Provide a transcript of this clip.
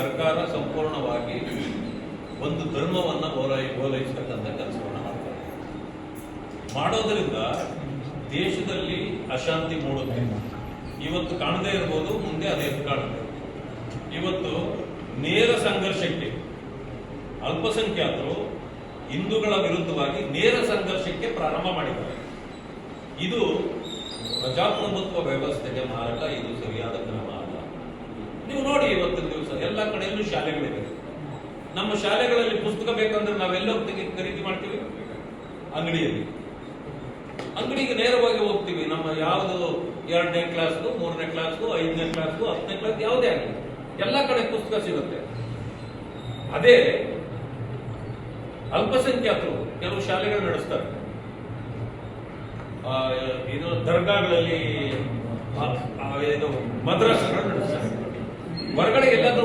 ಸರ್ಕಾರ ಸಂಪೂರ್ಣವಾಗಿ ಒಂದು ಧರ್ಮವನ್ನು ಓಲೈಸತಕ್ಕಂಥ ಕೆಲಸವನ್ನು ಮಾಡ್ತಾರೆ. ಮಾಡೋದರಿಂದ ದೇಶದಲ್ಲಿ ಅಶಾಂತಿ ಮೂಡುತ್ತೆ. ಇವತ್ತು ಕಾಣದೇ ಇರ್ಬೋದು, ಮುಂದೆ ಅದೇ ಕಾಣುತ್ತೆ. ಇವತ್ತು ನೇರ ಸಂಘರ್ಷಕ್ಕೆ ಅಲ್ಪಸಂಖ್ಯಾತರು ಹಿಂದೂಗಳ ವಿರುದ್ಧವಾಗಿ ನೇರ ಸಂಘರ್ಷಕ್ಕೆ ಪ್ರಾರಂಭ ಮಾಡಿದ್ದಾರೆ. ಇದು ಪ್ರಜಾಪ್ರಭುತ್ವ ವ್ಯವಸ್ಥೆಗೆ ಮಾರಕ, ಇದು ಸರಿಯಾದ ಕ್ರಮ ಅಲ್ಲ. ನೀವು ನೋಡಿ, ಇವತ್ತಿನ ದಿವಸ ಎಲ್ಲ ಕಡೆಯಲ್ಲೂ ಶಾಲೆಗಳಿವೆ. ನಮ್ಮ ಶಾಲೆಗಳಲ್ಲಿ ಪುಸ್ತಕ ಬೇಕಂದ್ರೆ ನಾವೆಲ್ಲ ಖರೀದಿ ಮಾಡ್ತೀವಿ, ಅಂಗಡಿಗೆ ನೇರವಾಗಿ ಹೋಗ್ತೀವಿ. ನಮ್ಮ ಯಾವುದು 2ನೇ ಕ್ಲಾಸ್ಗೂ 3ನೇ ಕ್ಲಾಸ್ಗೂ 5ನೇ ಕ್ಲಾಸ್ಗೂ 10ನೇ ಕ್ಲಾಸ್ ಯಾವುದೇ ಆಗಲಿ ಎಲ್ಲ ಕಡೆ ಪುಸ್ತಕ ಸಿಗುತ್ತೆ. ಅದೇ ಅಲ್ಪಸಂಖ್ಯಾತರು ಕೆಲವು ಶಾಲೆಗಳು ನಡೆಸ್ತಾರೆ. ಇದು ದರ್ಗಾಗಳಲ್ಲಿ ಮದ್ರಸಾಗಳು ನಡೆಸ್ತಾರೆ. ಹೊರಗಡೆ ಎಲ್ಲಾದ್ರೂ